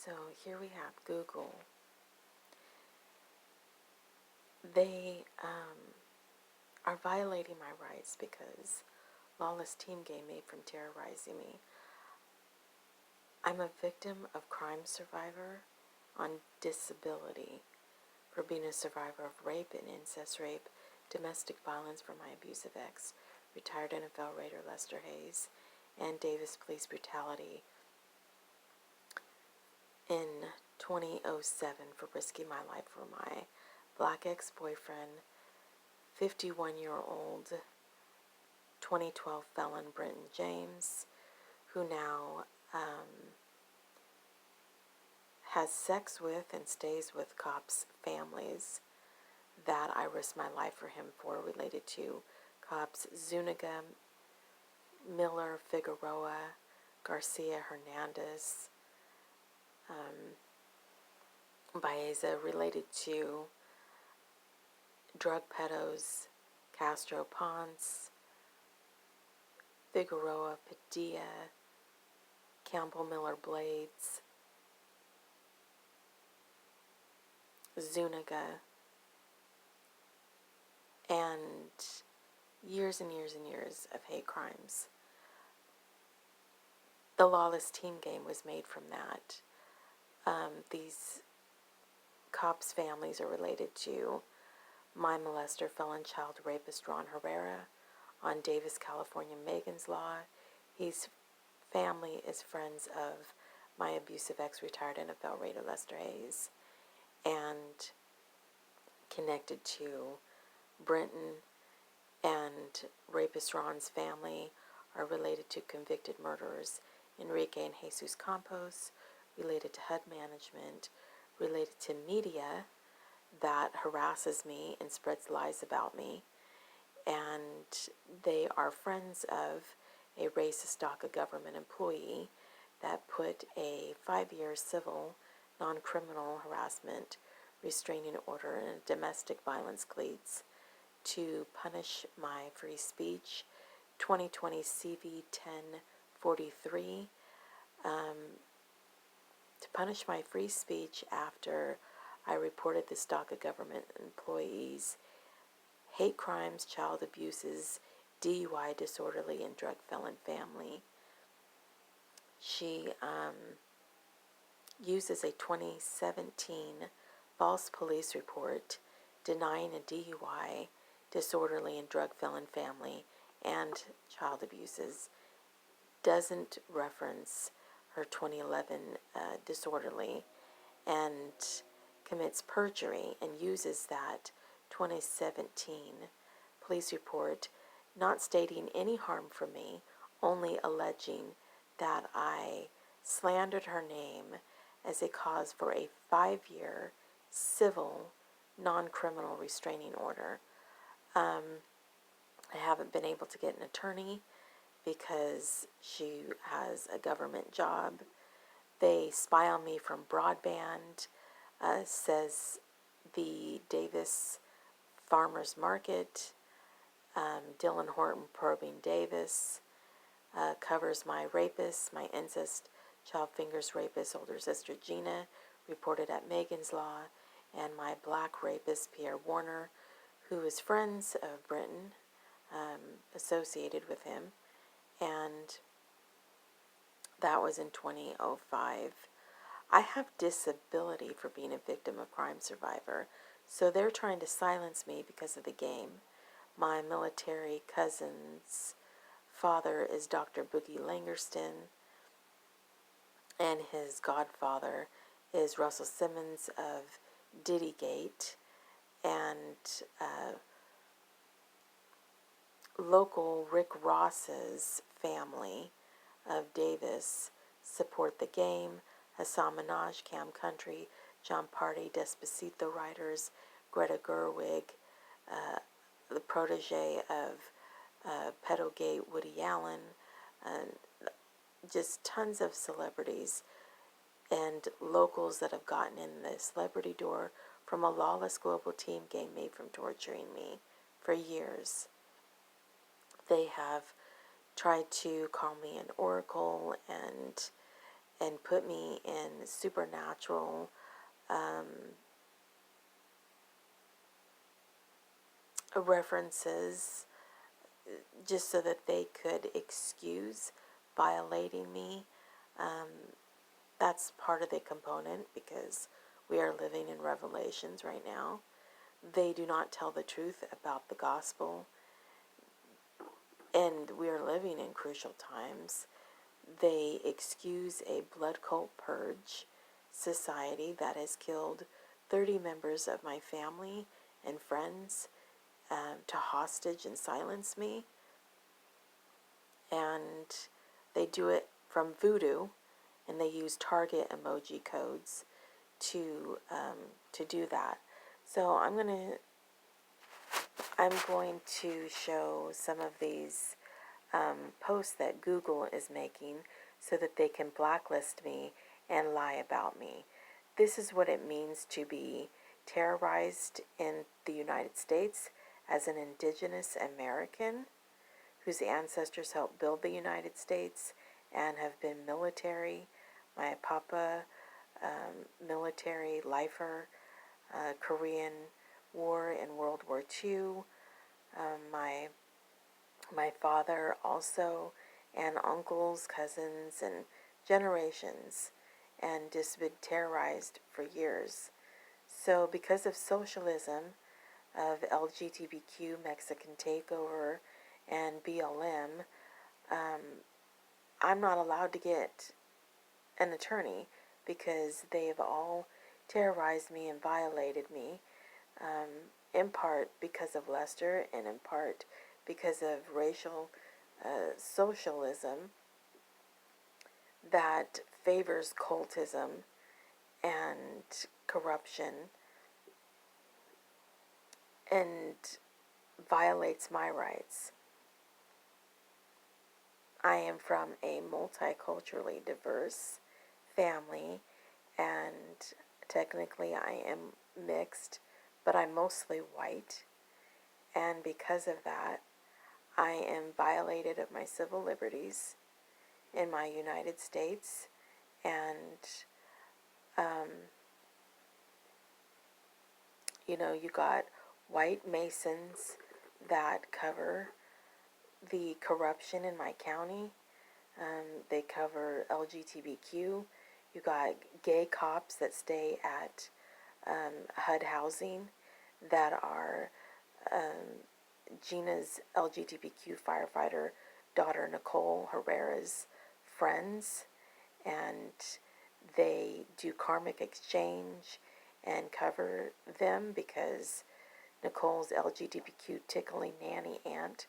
So here we have Google. They are violating my rights because lawless team game made from terrorizing me. I'm a victim of crime survivor on disability for being a survivor of rape and incest rape, domestic violence from my abusive ex, retired NFL Raider Lester Hayes, and Davis police brutality in 2007 for risking my life for my black ex-boyfriend, 51-year-old 2012 felon Brenton James, who now has sex with and stays with cops' families that I risked my life for him for, related to cops Zuniga, Miller, Figueroa, Garcia, Hernandez, Baeza, related to drug pedos Castro Ponce, Figueroa, Padilla, Campbell Miller Blades, Zuniga, and years and years and years of hate crimes. The lawless team game was made from that. These cops' families are related to my molester, felon child rapist Ron Herrera on Davis, California, Megan's Law. His family is friends of my abusive ex-retired NFL Raider Lester Hayes, and connected to Brenton and rapist Ron's family are related to convicted murderers Enrique and Jesus Campos, related to HUD management, related to media that harasses me and spreads lies about me, and they are friends of a racist DACA government employee that put a 5-year civil, non-criminal harassment restraining order and domestic violence cleats to punish my free speech, 2020 CV1043, to punish my free speech after I reported this DACA government employee's hate crimes, child abuses, DUI, disorderly, and drug felon family. She uses a 2017 false police report denying a DUI, disorderly, and drug felon family and child abuses, doesn't reference her 2011 disorderly, and commits perjury and uses that 2017 police report, not stating any harm for me, only alleging that I slandered her name as a cause for a 5-year civil, non-criminal restraining order. I haven't been able to get an attorney because she has a government job. They spy on me from broadband, says the Davis Farmers Market. Dylan Horton probing Davis, covers my rapist, my incest, child fingers rapist, older sister Gina, reported at Megan's Law, and my black rapist Pierre Warner, who is friends of Brenton, associated with him, and that was in 2005. I have disability for being a victim of crime survivor, so they're trying to silence me because of the game. My military cousin's father is Dr. Boogie Langerston, and his godfather is Russell Simmons of Diddygate, and local Rick Ross's family of Davis support the game. Hassan Minaj, Cam Country, John Party, Despacito writers, Greta Gerwig, the protege of pedogate Woody Allen, and just tons of celebrities and locals that have gotten in the celebrity door from a lawless global team game made from torturing me for years. They have tried to call me an oracle and and put me in supernatural references just so that they could excuse violating me. That's part of the component because we are living in Revelations right now. They do not tell the truth about the gospel, and we are living in crucial times. They excuse a blood cult purge society that has killed 30 members of my family and friends to hostage and silence me. And they do it from voodoo, and they use target emoji codes to do that. So I'm going to show some of these posts that Google is making so that they can blacklist me and lie about me. This is what it means to be terrorized in the United States as an indigenous American whose ancestors helped build the United States and have been military. My papa, military lifer, Korean War and World War II. My father also, and uncles, cousins, and generations, and just been terrorized for years. So because of socialism, of LGBTQ, Mexican takeover, and BLM, I'm not allowed to get an attorney because they have all terrorized me and violated me, in part because of Lester and in part because of racial socialism that favors cultism and corruption and violates my rights. I am from a multiculturally diverse family, and technically I am mixed, but I'm mostly white, and because of that, I am violated of my civil liberties in my United States, and you got white Masons that cover the corruption in my county. They cover LGBTQ. You got gay cops that stay at HUD housing that are Gina's LGBTQ firefighter daughter Nicole Herrera's friends, and they do karmic exchange and cover them because Nicole's LGBTQ tickling nanny aunt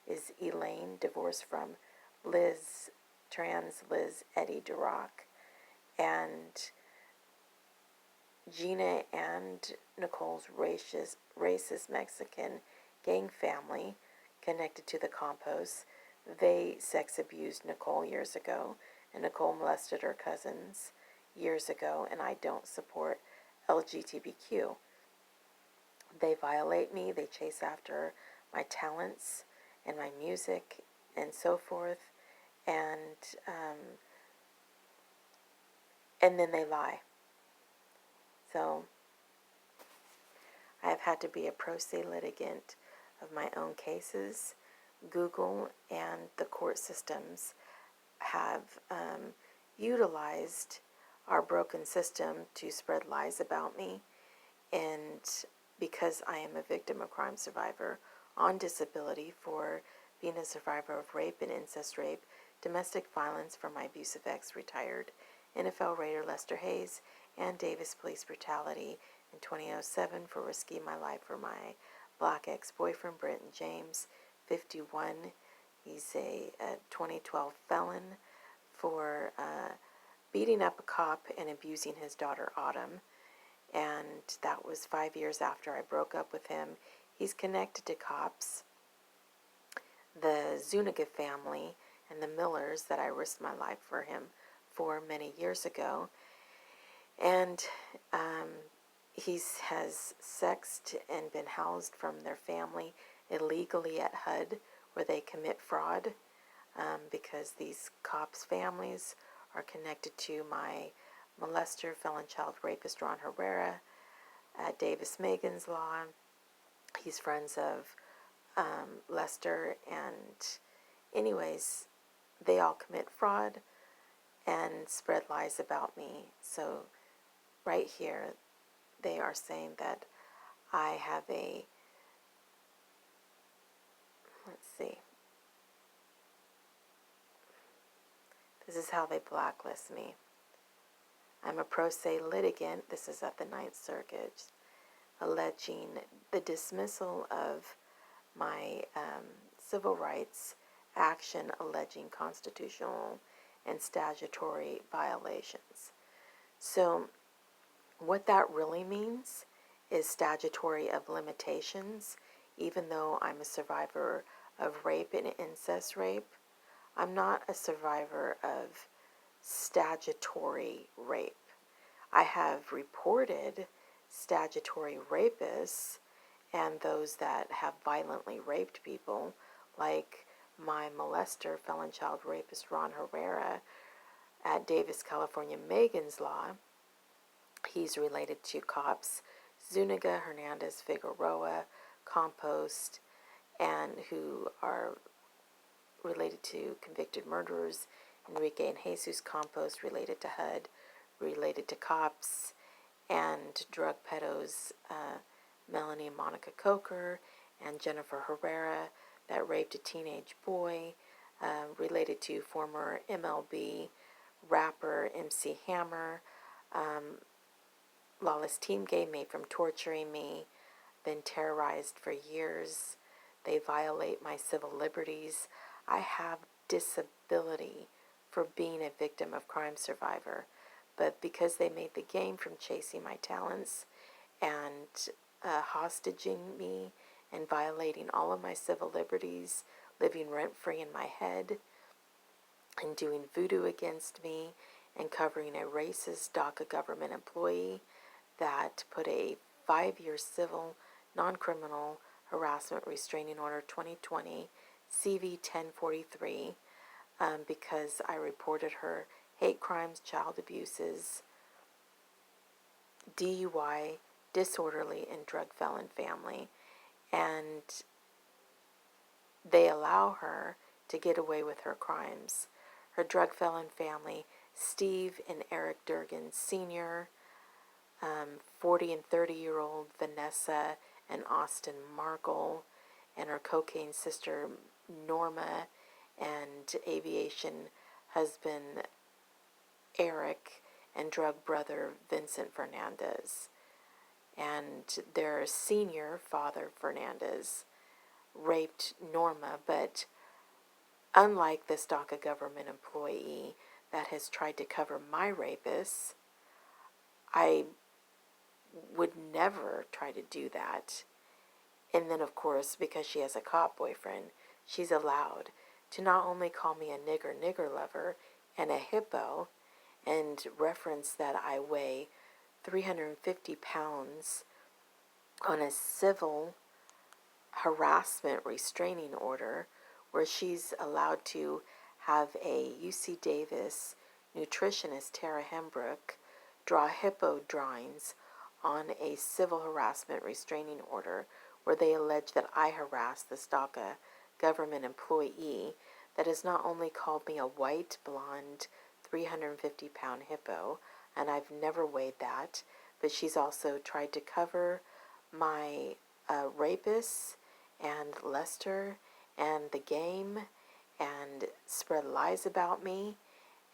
is Elaine, divorced from trans Liz Eddie Durock, and Gina and Nicole's racist Mexican gang family connected to the compost. They sex abused Nicole years ago, and Nicole molested her cousins years ago, and I don't support LGBTQ. They violate me, they chase after my talents and my music and so forth, and then they lie. So I have had to be a pro se litigant of my own cases. Google and the court systems have utilized our broken system to spread lies about me, and because I am a victim of crime survivor on disability for being a survivor of rape and incest rape, domestic violence from my abusive ex, retired NFL Raider Lester Hayes, and Davis police brutality in 2007 for risking my life for my black ex-boyfriend Brenton James, 51. He's a 2012 felon for beating up a cop and abusing his daughter Autumn, and that was 5 years after I broke up with him. He's connected to cops, the Zuniga family, and the Millers that I risked my life for him for many years ago, and he has sexed and been housed from their family illegally at HUD, where they commit fraud, because these cops' families are connected to my molester, felon child rapist Ron Herrera at Davis Megan's Law. He's friends of Lester, and anyways, they all commit fraud and spread lies about me. So right here, they are saying that I have a, let's see, this is how they blacklist me. I'm a pro se litigant, this is at the Ninth Circuit, alleging the dismissal of my civil rights action alleging constitutional and statutory violations. So what that really means is statutory of limitations. Even though I'm a survivor of rape and incest rape, I'm not a survivor of statutory rape. I have reported statutory rapists and those that have violently raped people, like my molester, felon child rapist Ron Herrera at Davis, California, Megan's Law. He's related to cops Zuniga, Hernandez, Figueroa, Compost, and who are related to convicted murderers Enrique and Jesus Compost, related to HUD, related to cops, and drug pedos Melanie and Monica Coker and Jennifer Herrera that raped a teenage boy, related to former MLB rapper MC Hammer. Lawless team game made from torturing me, been terrorized for years. They violate my civil liberties. I have disability for being a victim of crime survivor, but because they made the game from chasing my talents and hostaging me and violating all of my civil liberties, living rent-free in my head, and doing voodoo against me, and covering a racist DACA government employee that put a 5-year civil, non-criminal harassment restraining order 2020 CV1043 because I reported her hate crimes, child abuses, DUI, disorderly, and drug felon family, and they allow her to get away with her crimes. Her drug felon family, Steve and Eric Durgan Sr., 40 and 30-year-old Vanessa and Austin Markle, and her cocaine sister Norma, and aviation husband Eric, and drug brother Vincent Fernandez. And their senior father, Fernandez, raped Norma, but unlike this DACA government employee that has tried to cover my rapists, I would never try to do that. And then, of course, because she has a cop boyfriend, she's allowed to not only call me a nigger lover and a hippo, and reference that I weigh 350 pounds on a civil harassment restraining order, where she's allowed to have a UC Davis nutritionist, Tara Hembrook, draw hippo drawings on a civil harassment restraining order where they allege that I harassed this DACA government employee that has not only called me a white, blonde, 350-pound hippo, and I've never weighed that, but she's also tried to cover my rapists and Lester and the game and spread lies about me.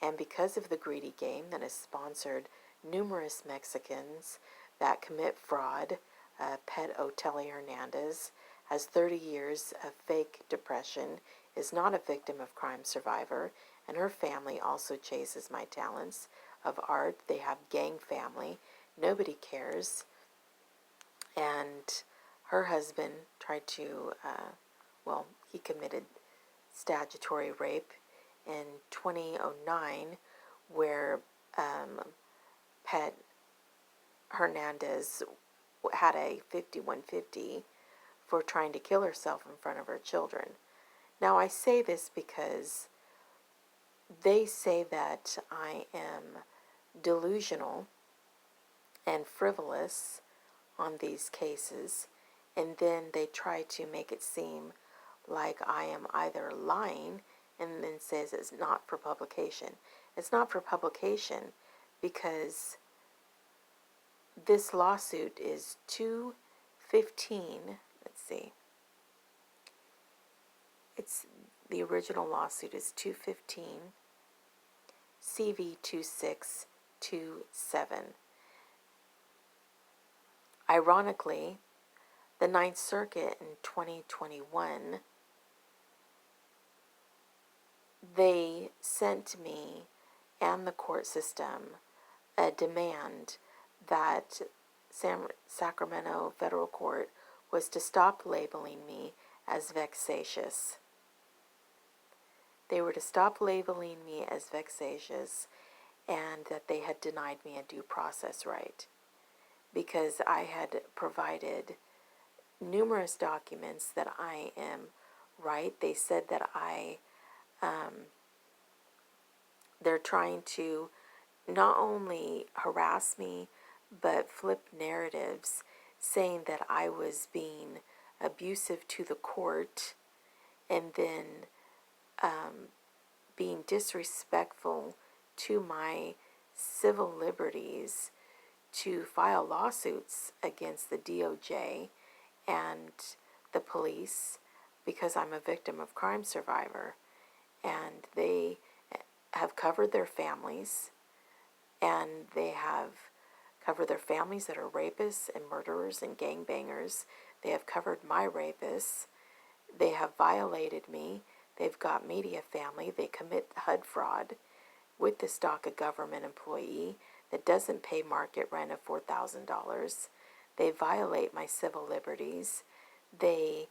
And because of the greedy game that has sponsored numerous Mexicans that commit fraud, Pet Oteli Hernandez has 30 years of fake depression, is not a victim of crime survivor, and her family also chases my talents of art. They have gang family. Nobody cares. And her husband tried to, he committed statutory rape in 2009, where Pet Hernandez had a 5150 for trying to kill herself in front of her children. Now, I say this because they say that I am delusional and frivolous on these cases, and then they try to make it seem like I am either lying and then says it's not for publication. It's not for publication because this lawsuit is 215. Let's see. It's the original lawsuit is 215 cv1043. Ironically, the Ninth Circuit in 2021, they sent me and the court system a demand that Sacramento Federal Court was to stop labeling me as vexatious. They were to stop labeling me as vexatious, and that they had denied me a due process right because I had provided numerous documents that I am right. They said that they're trying to not only harass me, but flip narratives, saying that I was being abusive to the court, and then being disrespectful to my civil liberties to file lawsuits against the DOJ and the police because I'm a victim of crime survivor. And they have covered their families, and they have covered their families that are rapists and murderers and gangbangers. They have covered my rapists. They have violated me. They've got media family. They commit HUD fraud with this DACA government employee that doesn't pay market rent of $4,000. They violate my civil liberties. They,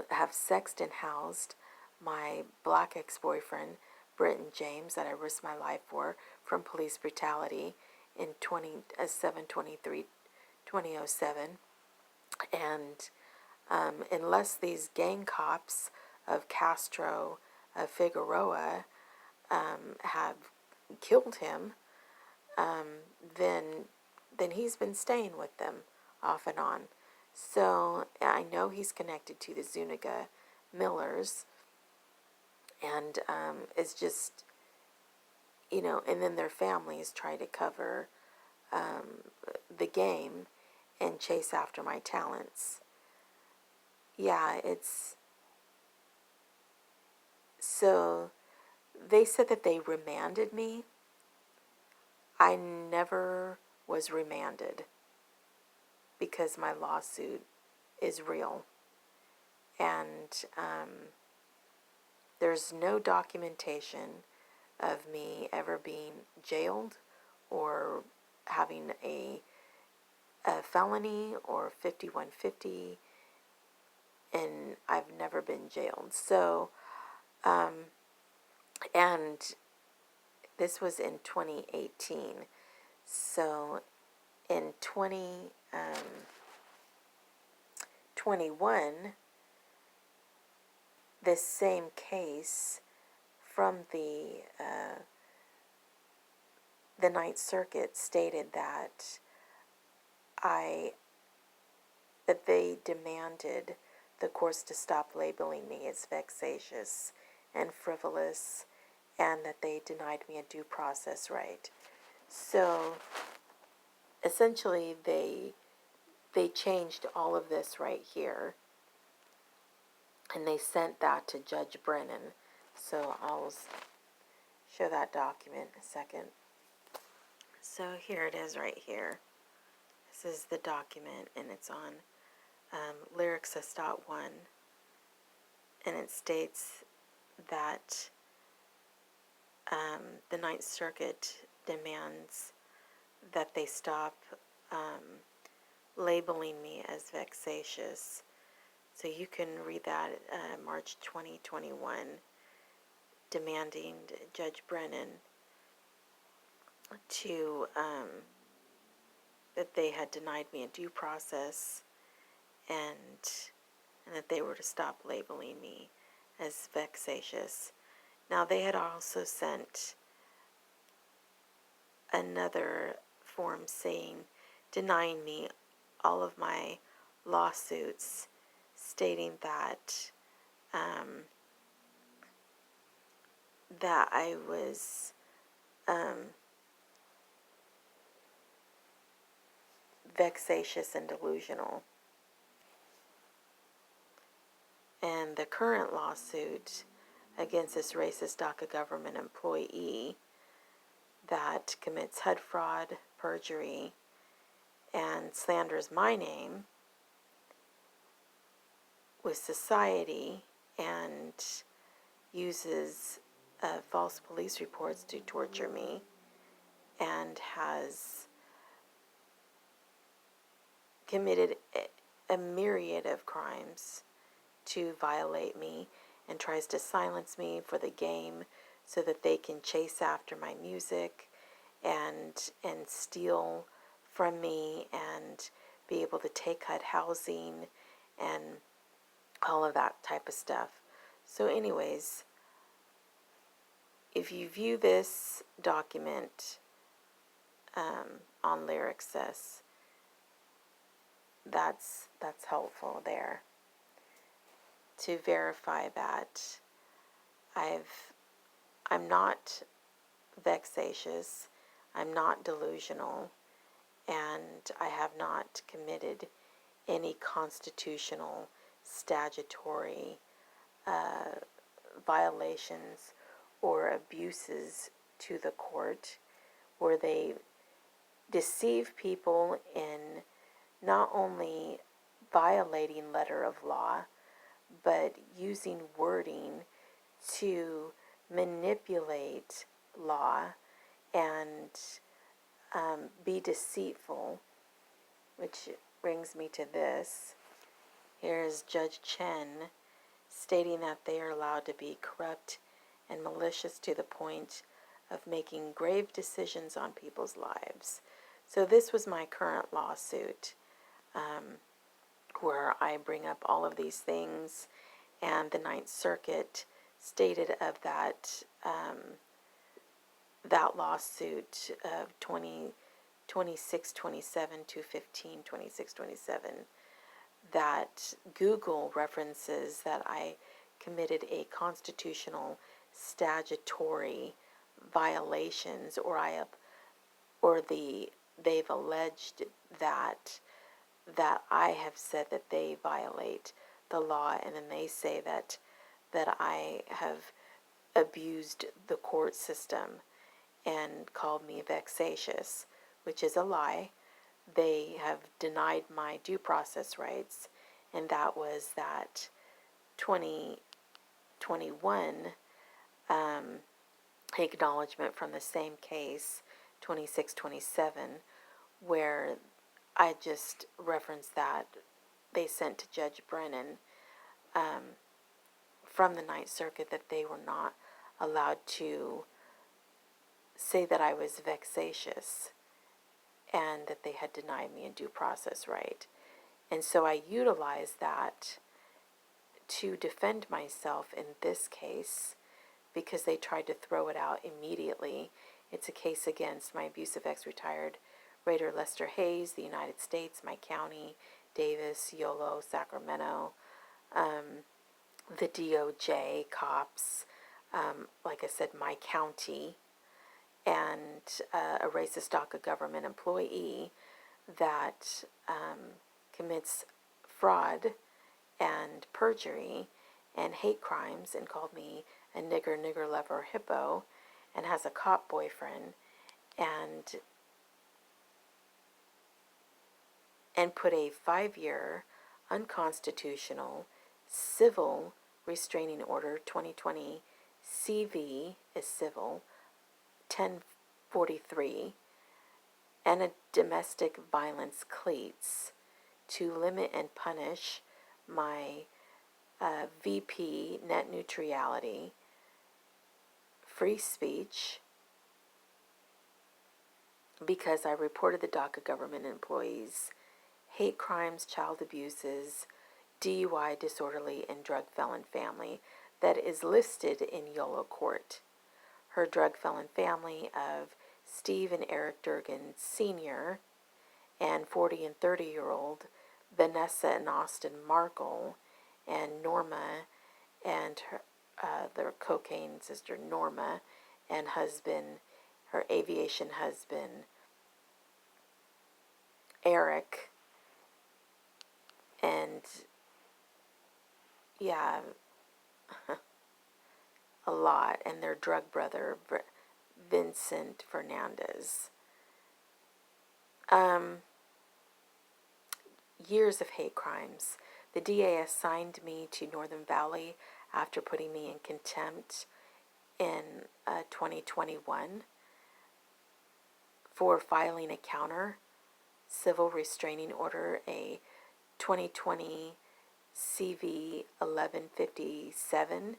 have sexed and housed my black ex-boyfriend, Britton James, that I risked my life for from police brutality in 7/23/2007. And unless these gang cops of Castro, Figueroa, have killed him, then he's been staying with them off and on. So I know he's connected to the Zuniga Millers, and it's just, and then their families try to cover the game and chase after my talents. Yeah, so they said that they remanded me. I never was remanded because my lawsuit is real. And there's no documentation of me ever being jailed or having a felony or 5150, and I've never been jailed. So, and this was in 2018. So in 2021, this same case from the Ninth Circuit stated that they demanded the courts to stop labeling me as vexatious and frivolous, and that they denied me a due process right. So essentially they changed all of this right here, and they sent that to Judge Brennan. So I'll show that document in a second. So here it is right here. This is the document, and it's on Lyrics.1, and it states that the Ninth Circuit demands that they stop labeling me as vexatious. So you can read that March 2021, demanding Judge Brennan to that they had denied me a due process, and that they were to stop labeling me as vexatious. Now, they had also sent another form saying, denying me all of my lawsuits, stating that that I was vexatious and delusional. And the current lawsuit against this racist DACA government employee that commits HUD fraud, perjury, and slanders my name with society and uses false police reports to torture me and has committed a myriad of crimes to violate me and tries to silence me for the game so that they can chase after my music and steal from me and be able to take HUD housing and all of that type of stuff. So anyways, if you view this document on Lyricsys, that's helpful there to verify that I'm not vexatious, I'm not delusional, and I have not committed any constitutional, statutory violations or abuses to the court where they deceive people in not only violating letter of law, but using wording to manipulate law and be deceitful, which brings me to this. Here's Judge Chen stating that they are allowed to be corrupt and malicious to the point of making grave decisions on people's lives. So this was my current lawsuit, where I bring up all of these things, and the Ninth Circuit stated of that that lawsuit of 2627 that Google references that I committed a constitutional statutory violations, they've alleged that I have said that they violate the law, and then they say that I have abused the court system and called me vexatious, which is a lie. They have denied my due process rights, and that was that 2021 acknowledgement from the same case, 2627, where I just referenced that they sent to Judge Brennan from the Ninth Circuit that they were not allowed to say that I was vexatious and that they had denied me a due process right. And so I utilized that to defend myself in this case because they tried to throw it out immediately. It's a case against my abusive ex-retired Raider Lester Hayes, the United States, my county, Davis, Yolo, Sacramento, the DOJ, cops, like I said, my county, and a racist DACA government employee that commits fraud and perjury and hate crimes and called me a nigger lover, hippo, and has a cop boyfriend, and put a 5-year unconstitutional civil restraining order, 2020 CV is civil, 1043, and a domestic violence cleats to limit and punish my VP, net neutrality, free speech, because I reported the DACA government employees hate crimes, child abuses, DUI, disorderly, and drug felon family that is listed in YOLO Court. Her drug felon family of Steve and Eric Durgan Sr. and 40 and 30-year-old Vanessa and Austin Markle and Norma and their cocaine sister Norma and husband, her aviation husband Eric, and yeah, a lot, and their drug brother Vincent Fernandez. Years of hate crimes. The DA assigned me to Northern Valley after putting me in contempt in 2021 for filing a counter civil restraining order, a 2020 CV1157.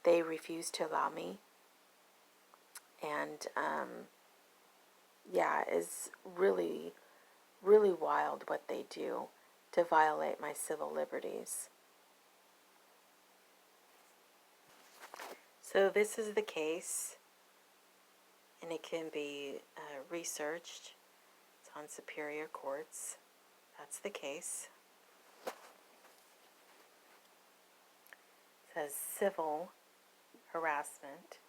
They refused to allow me, and yeah, it's really, really wild what they do to violate my civil liberties. So this is the case, and it can be researched. It's on Superior Courts. That's the case. It says civil harassment,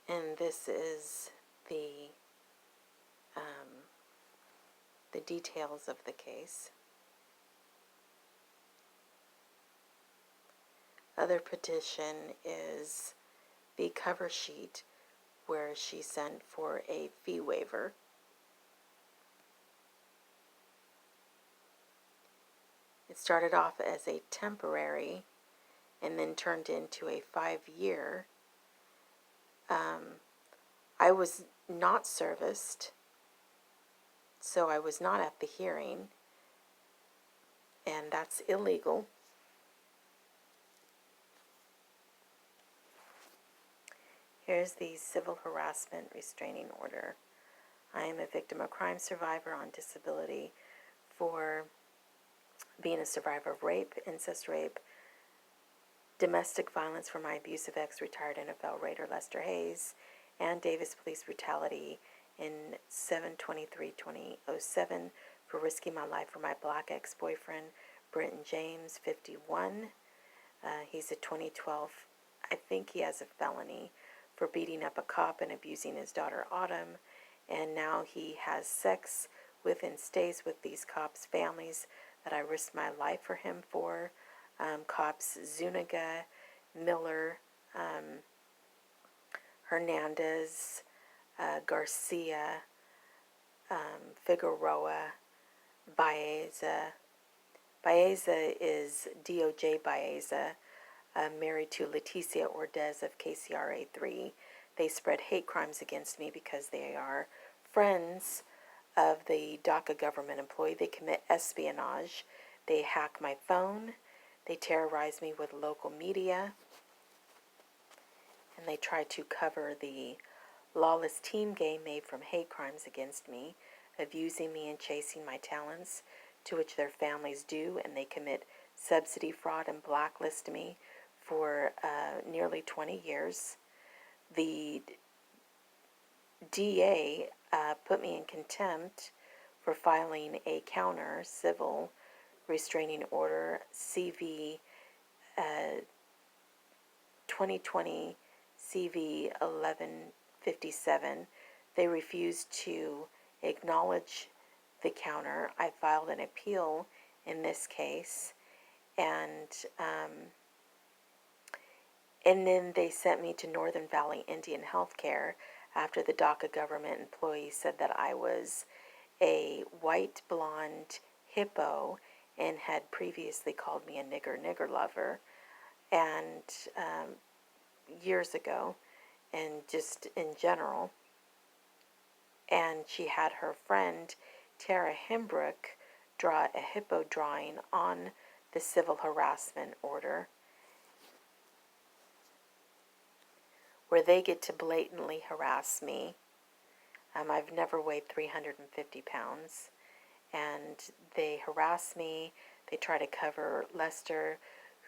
and this is the details of the case. Other petition is the cover sheet where she sent for a fee waiver. It started off as a temporary and then turned into a 5-year. I was not serviced, so I was not at the hearing, and that's illegal. Here's the civil harassment restraining order. I am a victim of crime survivor on disability for being a survivor of rape, incest rape, domestic violence for my abusive ex-retired NFL Raider Lester Hayes, and Davis police brutality in 7/23/2007 for risking my life for my black ex-boyfriend, Brenton James, 51. He's a 2012, I think he has a felony for beating up a cop and abusing his daughter Autumn, and now he has sex with and stays with these cops' families that I risked my life for him for. Cops Zuniga, Miller, Hernandez, Garcia, Figueroa, Baeza. Baeza is DOJ Baeza, married to Leticia Ordez of KCRA 3. They spread hate crimes against me because they are friends of the DACA government employee. They commit espionage. They hack my phone. They terrorize me with local media. And they try to cover the lawless team game made from hate crimes against me, abusing me and chasing my talents, to which their families do, and they commit subsidy fraud and blacklist me for nearly 20 years. The DA put me in contempt for filing a counter civil restraining order, CV 2020 CV1157. They refused to acknowledge the counter. I filed an appeal in this case, and then they sent me to Northern Valley Indian Healthcare after the DACA government employee said that I was a white blonde hippo and had previously called me a nigger lover, and years ago, and just in general. And she had her friend Tara Hembrook draw a hippo drawing on the civil harassment order, where they get to blatantly harass me. I've never weighed 350 pounds, and they harass me. They try to cover Lester,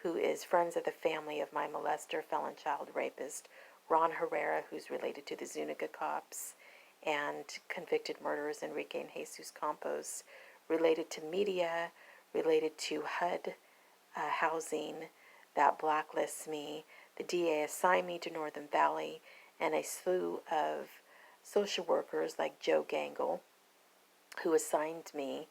who is friends of the family of my molester, felon child rapist, Ron Herrera, who's related to the Zuniga cops, and convicted murderers Enrique and Jesus Campos, related to media, related to HUD housing that blacklists me. The DA assigned me to Northern Valley, and a slew of social workers like Joe Gangle, who assigned me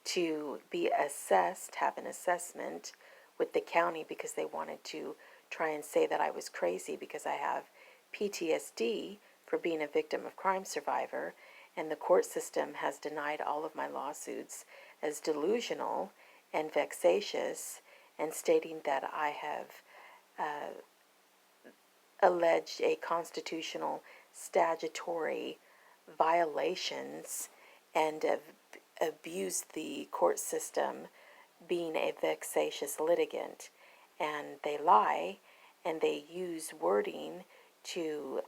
to be assessed, have an assessment with the county because they wanted to try and say that I was crazy because I have PTSD for being a victim of crime survivor, and the court system has denied all of my lawsuits as delusional and vexatious, and stating that I have alleged a constitutional statutory violations and abused the court system, being a vexatious litigant. And they lie, and they use wording to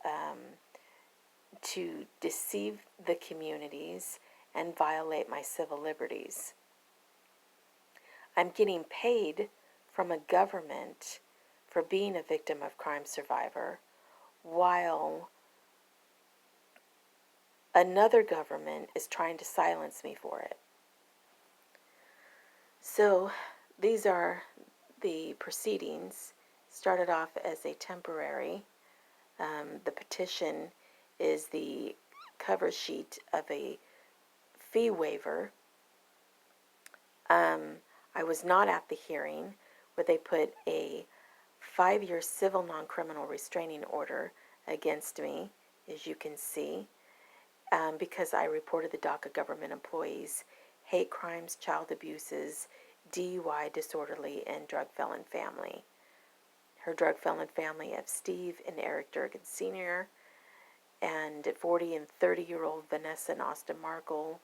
deceive the communities and violate my civil liberties. I'm getting paid from a government for being a victim of crime survivor, while another government is trying to silence me for it. So these are the proceedings. Started off as a temporary. The petition is the cover sheet of a fee waiver. I was not at the hearing where they put a 5-year civil non-criminal restraining order against me, as you can see, because I reported the DACA government employees hate crimes, child abuses, DUI, disorderly, and drug felon family. Her drug felon family of Steve and Eric Durgan Sr., and 40 and 30-year-old Vanessa and Austin Markle,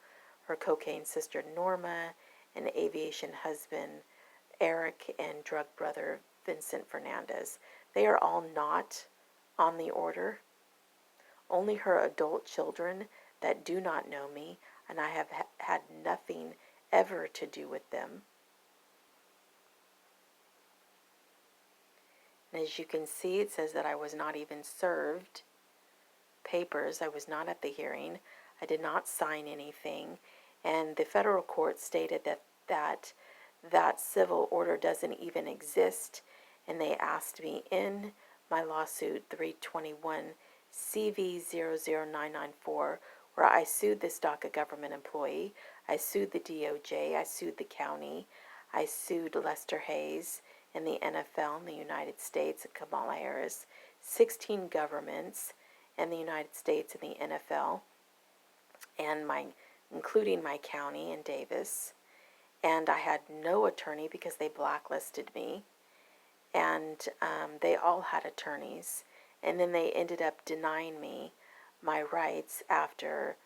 her cocaine sister Norma, and aviation husband Eric, and drug brother Vincent Fernandez. They are all not on the order. Only her adult children that do not know me, and I have had nothing ever to do with them. And as you can see, it says that I was not even served papers. I was not at the hearing. I did not sign anything. And the federal court stated that civil order doesn't even exist. And they asked me in my lawsuit 321cv1043, where I sued this DACA government employee, I sued the DOJ, I sued the county, I sued Lester Hayes and the NFL in the United States, and Kamala Harris, 16 governments in the United States and the NFL, and including my county in Davis. And I had no attorney because they blacklisted me. And they all had attorneys. And then they ended up denying me my rights after